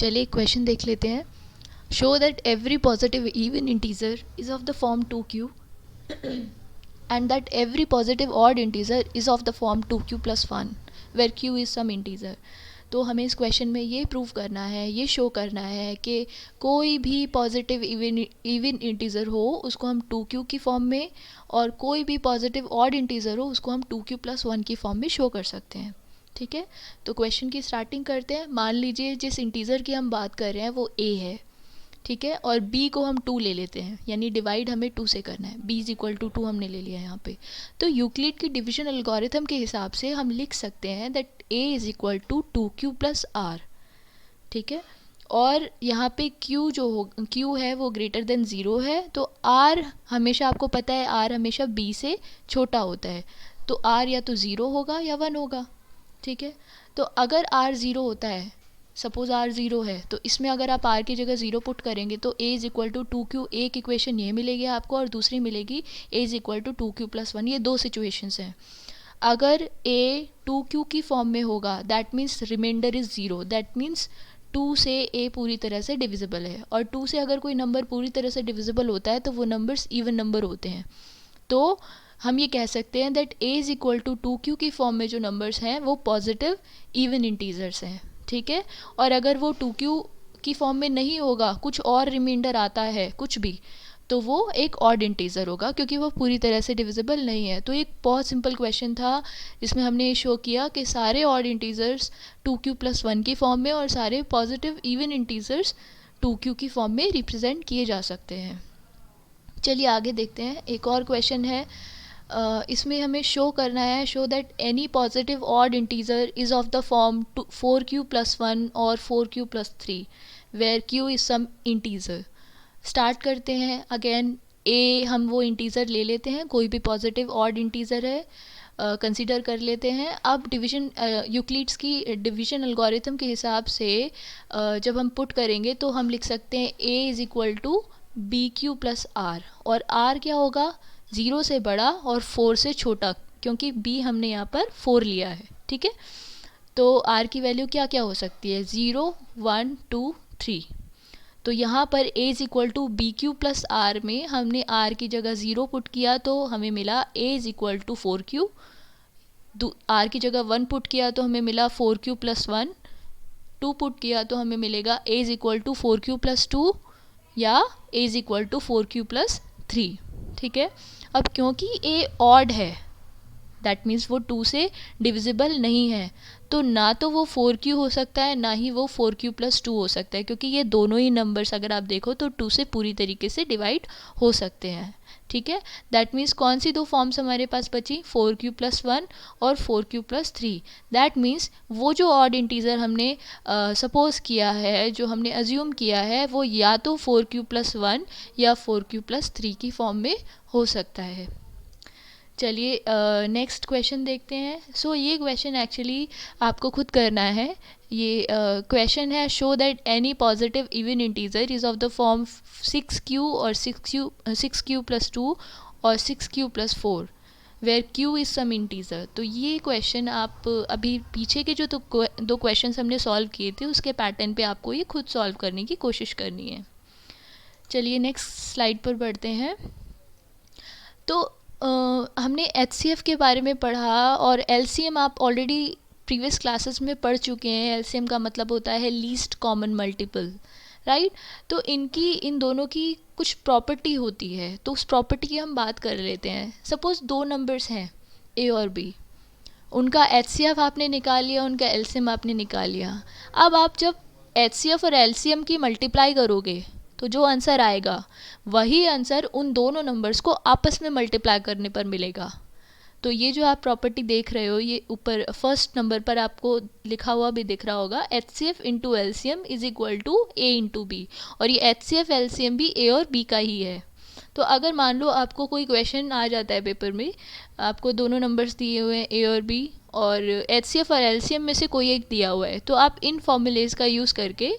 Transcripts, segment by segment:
चलिए क्वेश्चन देख लेते हैं. Show that every positive even integer is of the form 2q and that every positive odd integer is of the form 2q plus 1 where q is some integer. तो हमें इस question में ये prove करना है, ये शो करना है कि कोई भी पॉजिटिव इवन इंटीज़र हो उसको हम 2q की फॉर्म में, और कोई भी पॉजिटिव ऑड इंटीज़र हो उसको हम 2q प्लस 1 की फॉर्म में शो कर सकते हैं. ठीक है, तो क्वेश्चन की स्टार्टिंग करते हैं. मान लीजिए जिस इंटीज़र की हम बात कर रहे हैं वो a है. ठीक है, और b को हम 2 ले लेते हैं, यानी डिवाइड हमें 2 से करना है. b इज़ इक्वल टू 2 हमने ले लिया यहाँ पे. तो यूक्लिड की डिवीजन एल्गोरिथम के हिसाब से हम लिख सकते हैं that a is equal to 2q plus r. ठीक है, और यहाँ पे q जो हो q है वो ग्रेटर देन 0 है. तो r हमेशा, आपको पता है r हमेशा b से छोटा होता है, तो r या तो 0 होगा या 1 होगा. ठीक है, तो अगर r 0 होता है, सपोज़ r 0 है, तो इसमें अगर आप r की जगह 0 पुट करेंगे तो a is equal to 2q. एक इक्वेशन ये मिलेगी आपको और दूसरी मिलेगी a is equal to 2q plus 1. ये दो सिचुएशंस हैं. अगर a 2q की फॉर्म में होगा that means remainder is 0. That means 2 से a पूरी तरह से डिविजिबल है, और 2 से अगर कोई नंबर पूरी तरह से डिविजिबल होता है तो वो नंबर्स इवन नंबर होते हैं. तो हम ये कह सकते हैं that a is equal to 2q की फॉर्म में जो नंबर्स हैं वो पॉजिटिव इवन इंटीजर्स हैं. ठीक है, और अगर वो 2q की फॉर्म में नहीं होगा, कुछ और रिमाइंडर आता है कुछ भी, तो वो एक ऑड इंटीजर होगा क्योंकि वो पूरी तरह से डिविजिबल नहीं है. तो एक बहुत सिंपल क्वेश्चन था जिसमें हमने ये शो किया कि सारे ऑड इंटीजर्स 2q प्लस 1 की फॉर्म में और सारे पॉजिटिव इवन इंटीजर्स 2q की फॉर्म में रिप्रेजेंट किए जा सकते हैं. चलिए आगे देखते हैं. एक और क्वेश्चन है, इसमें हमें शो करना है, show that any positive odd integer is of the form 4q plus 1 और 4q plus 3 where q is some integer. Start करते हैं. अगेन a हम वो इंटीज़र ले लेते हैं, कोई भी पॉजिटिव ऑड इंटीज़र है कंसीडर कर लेते हैं. अब डिवीजन यूक्लिड्स की डिवीजन एल्गोरिथम के हिसाब से जब हम पुट करेंगे तो हम लिख सकते हैं a is equal to B Q plus R, और r क्या होगा, 0 से बड़ा और 4 से छोटा, क्योंकि b हमने यहाँ पर 4 लिया है. ठीक है, तो r की वैल्यू क्या क्या हो सकती है, 0 1 2 3. तो यहाँ पर a is equal to B Q plus R में हमने r की जगह 0 पुट किया तो हमें मिला a is equal to 4q. r की जगह 1 पुट किया तो हमें मिला 4q प्लस 1. 2 पुट किया तो हमें मिलेगा a is equal to 4q plus 2 या a is equal to 4q plus 3. ठीक है, अब क्योंकि a ऑड है दैट मीन्स वो 2 से डिविजिबल नहीं है, तो ना तो वो 4q हो सकता है ना ही वो 4q प्लस 2 हो सकता है, क्योंकि ये दोनों ही नंबर्स अगर आप देखो तो 2 से पूरी तरीके से डिवाइड हो सकते हैं. ठीक है, दैट मीन्स कौन सी दो फॉर्म्स हमारे पास बची, 4q प्लस 1 और 4q प्लस 3. दैट मीन्स वो जो ऑड इंटीज़र हमने सपोज़ किया है, जो हमने अज्यूम किया है, वो या तो 4q प्लस 1 या 4q प्लस 3 की फॉर्म में हो सकता है. चलिए नेक्स्ट क्वेश्चन देखते हैं. सो ये क्वेश्चन एक्चुअली आपको खुद करना है. ये क्वेश्चन है, show that any positive even integer is of the form 6q और 6q प्लस 2 और 6q plus 4 where q is some integer. तो ये क्वेश्चन आप अभी पीछे के जो दो क्वेश्चंस हमने सॉल्व किए थे उसके पैटर्न पे आपको ये खुद सॉल्व करने की कोशिश करनी है. चलिए नेक्स्ट स्लाइड पर बढ़ते हैं. तो हमने HCF के बारे में पढ़ा, और LCM आप ऑलरेडी प्रीवियस क्लासेस में पढ़ चुके हैं. LCM का मतलब होता है लीस्ट कॉमन मल्टीपल, राइट. तो इन दोनों की कुछ प्रॉपर्टी होती है, तो उस प्रॉपर्टी की हम बात कर लेते हैं. सपोज़ दो नंबर्स हैं A और B, उनका HCF आपने निकाल लिया, उनका LCM आपने निकाल लिया. अब आप जब HCF और LCM की मल्टीप्लाई करोगे तो जो आंसर आएगा वही आंसर उन दोनों नंबर्स को आपस में मल्टीप्लाई करने पर मिलेगा. तो ये जो आप प्रॉपर्टी देख रहे हो, ये ऊपर फर्स्ट नंबर पर आपको लिखा हुआ भी दिख रहा होगा, HCF into LCM is equal to A into B, और ये HCF LCM भी A और B का ही है. तो अगर मान लो आपको कोई क्वेश्चन आ जाता है पेपर में, आपको दोनों नंबर्स दिए हुए हैं A और B, और HCF और LCM में से कोई एक दिया हुआ है, तो आप इन फॉर्मूलेज का यूज़ करके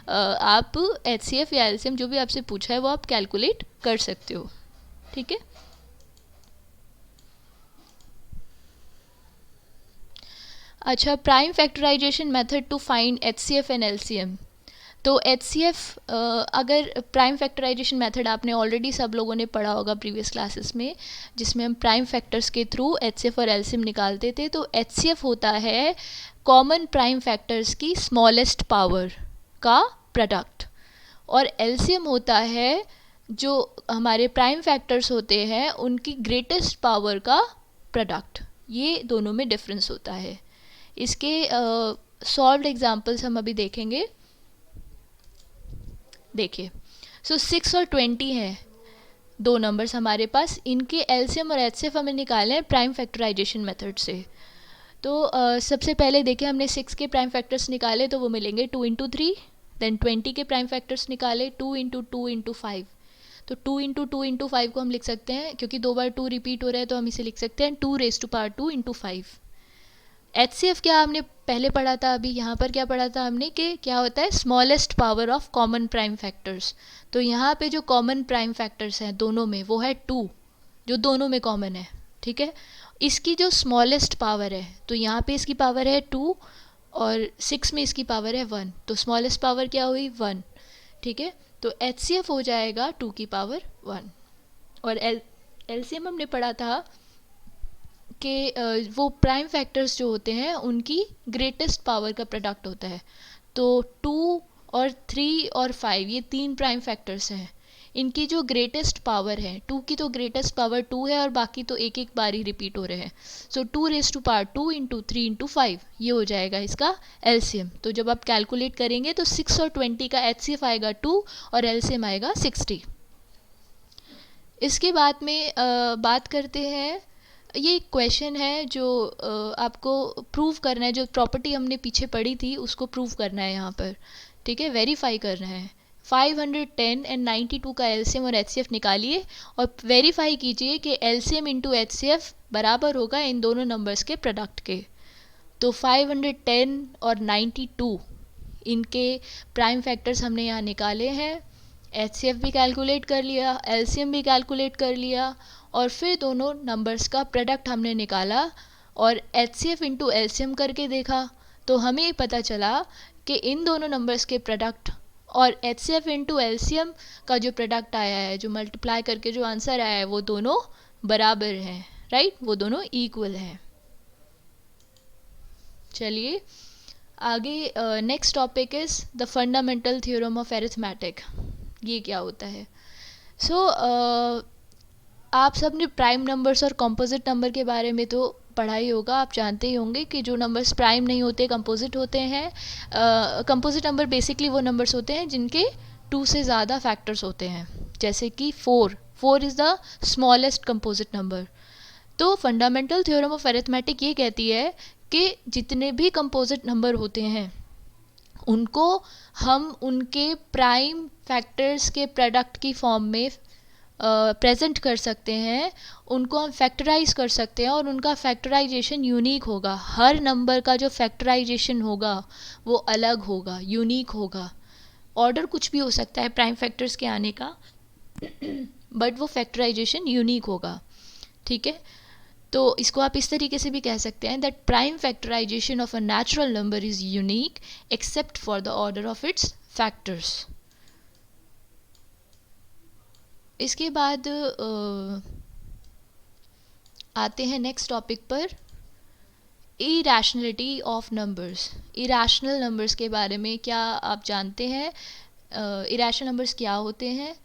आप HCF या LCM जो भी आपसे पूछा है वो आप कैलकुलेट कर सकते हो. ठीक है, अच्छा, prime factorization method to find HCF and LCM. तो HCF अगर प्राइम फैक्टराइजेशन मेथड आपने ऑलरेडी सब लोगों ने पढ़ा होगा प्रीवियस क्लासेस में, जिसमें हम प्राइम फैक्टर्स के थ्रू HCF और LCM निकालते थे। तो HCF होता है कॉमन प्राइम फैक्टर्स की स्मॉलेस्ट पावर का प्रोडक्ट, और LCM होता है जो हमारे प्राइम फैक्टर्स होते हैं उनकी ग्रेटेस्ट पावर का प्रोडक्ट। ये दोनों में डिफरेंस होता है। इसके सॉल्व्ड एग्जांपल्स हम अभी देखेंगे। देखिए, 6 और 20 हैं दो नंबर्स हमारे पास, इनके LCM और HCF हमें निकाले हैं प्राइम फैक्टराइजेशन मेथड से। तो सबसे पहले देखिए, हमने 6 के प्राइम फैक्टर्स निकाले तो वो मिलेंगे 2 इंटू 3। देन 20 के प्राइम फैक्टर्स निकाले 2 इंटू 2 इंटू 5। तो 2 इंटू 2 इंटू 5 को हम लिख सकते हैं, क्योंकि 2 बार 2 रिपीट हो रहा है तो हम इसे लिख सकते हैं 2 raise to power 2 into 5। HCF क्या हमने पहले पढ़ा था, अभी यहाँ पर क्या पढ़ा था हमने कि क्या होता है smallest power of common prime factors. तो यहाँ पे जो कॉमन प्राइम फैक्टर्स हैं दोनों में वो है 2, जो दोनों में कॉमन है, ठीक है। इसकी जो स्मॉलेस्ट पावर है, तो यहाँ पे इसकी पावर है 2 और 6 में इसकी पावर है 1, तो स्मॉलेस्ट पावर क्या हुई 1, ठीक है। तो HCF हो जाएगा 2 की पावर 1। और LCM हमने पढ़ा था कि वो प्राइम फैक्टर्स जो होते हैं उनकी ग्रेटेस्ट पावर का प्रोडक्ट होता है। तो 2 और 3 और 5 ये 3 प्राइम फैक्टर्स हैं, इनकी जो ग्रेटेस्ट पावर है 2 की, तो ग्रेटेस्ट पावर 2 है और बाकी तो एक एक बार ही रिपीट हो रहे हैं। So 2 raise to power 2 into 3 into 5 ये हो जाएगा इसका LCM। तो जब आप कैलकुलेट करेंगे तो 6 और 20 का HCF आएगा 2 और LCM आएगा 60। इसके बाद में बात करते हैं, ये एक क्वेश्चन है जो आपको प्रूव करना है, जो प्रॉपर्टी हमने पीछे पढ़ी थी उसको प्रूव करना है यहाँ पर, ठीक है, वेरीफाई करना है। 510 एंड 92 का LCM और HCF निकालिए और वेरीफाई कीजिए कि LCM इंटू HCF बराबर होगा इन दोनों नंबर्स के प्रोडक्ट के। तो 510 और 92 इनके प्राइम फैक्टर्स हमने यहाँ निकाले हैं, HCF भी कैलकुलेट कर लिया, LCM भी कैलकुलेट कर लिया, और फिर दोनों नंबर्स का प्रोडक्ट हमने निकाला और HCF इंटू LCM करके देखा। तो हमें पता चला कि इन दोनों नंबर्स के प्रोडक्ट और HCF इंटू LCM का जो प्रोडक्ट आया है, जो मल्टीप्लाई करके जो आंसर आया है, वो दोनों बराबर हैं, राइट, वो दोनों इक्वल हैं। चलिए आगे, next topic is the fundamental theorem of arithmetic. ये क्या होता है? आप सब ने प्राइम नंबर्स और कंपोजिट नंबर के बारे में तो पढ़ा ही होगा। आप जानते ही होंगे कि जो नंबर्स प्राइम नहीं होते कंपोजिट होते हैं। कंपोजिट नंबर बेसिकली वो नंबर्स होते हैं जिनके 2 से ज़्यादा फैक्टर्स होते हैं, जैसे कि 4 is the smallest composite number. तो फंडामेंटल थ्योरम ऑफ अरिथमेटिक ये कहती है कि जितने भी कंपोजिट नंबर होते हैं उनको हम उनके प्राइम फैक्टर्स के प्रोडक्ट की फॉर्म में प्रेजेंट कर सकते हैं, उनको हम फैक्टराइज कर सकते हैं और उनका फैक्टराइजेशन यूनिक होगा। हर नंबर का जो फैक्टराइजेशन होगा वो अलग होगा, यूनिक होगा। ऑर्डर कुछ भी हो सकता है प्राइम फैक्टर्स के आने का बट वो फैक्टराइजेशन यूनिक होगा, ठीक है। तो इसको आप इस तरीके से भी कह सकते हैं that prime factorization of a natural number is unique except for the order of its factors. इसके बाद आते हैं नेक्स्ट टॉपिक पर, irrationality of numbers. Irrational numbers के बारे में क्या आप जानते हैं? इरैशनल नंबर्स क्या होते हैं,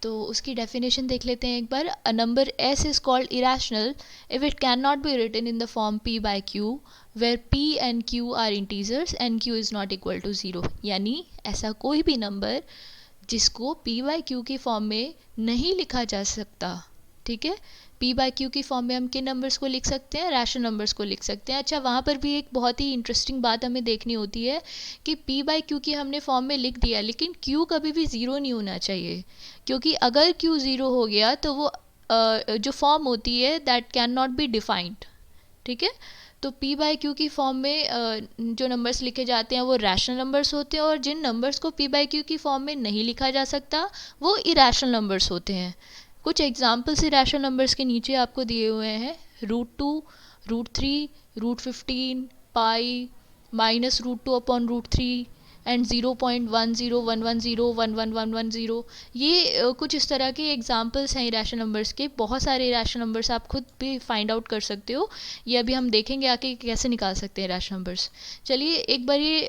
तो उसकी डेफिनेशन देख लेते हैं एक बार। A number S is called irrational if it can not be written in the form P by Q where P and Q are integers and Q is not equal to 0। यानी ऐसा कोई भी number जिसको P by Q की form में नहीं लिखा जा सकता, ठीक है। P by Q की फॉर्म में हम किन नंबर्स को लिख सकते हैं? रैशनल नंबर्स को लिख सकते हैं। अच्छा, वहाँ पर भी एक बहुत ही इंटरेस्टिंग बात हमें देखनी होती है कि P by Q की हमने फॉर्म में लिख दिया, लेकिन Q कभी भी 0 नहीं होना चाहिए, क्योंकि अगर Q 0 हो गया तो वो जो फॉर्म होती है that can not be defined, ठीक है। तो P by Q की फॉर्म में जो नंबर्स लिखे जाते हैं वो रैशनल नंबर्स होते हैं, और जिन नंबर्स को P by Q की फॉर्म में नहीं लिखा जा सकता वो इरैशनल नंबर्स होते हैं। कुछ एग्जाम्पल्स इरैशनल नंबर्स के नीचे आपको दिए हुए हैं। √2, √3, √15, पाई, -√2/√3 एंड 0.1011011110, ये कुछ इस तरह के एग्जांपल्स हैं इरेशनल नंबर्स के। बहुत सारे इरेशनल नंबर्स आप खुद भी फाइंड आउट कर सकते हो, ये अभी हम देखेंगे आके कैसे निकाल सकते हैं इरेशनल नंबर्स। चलिए एक बार ये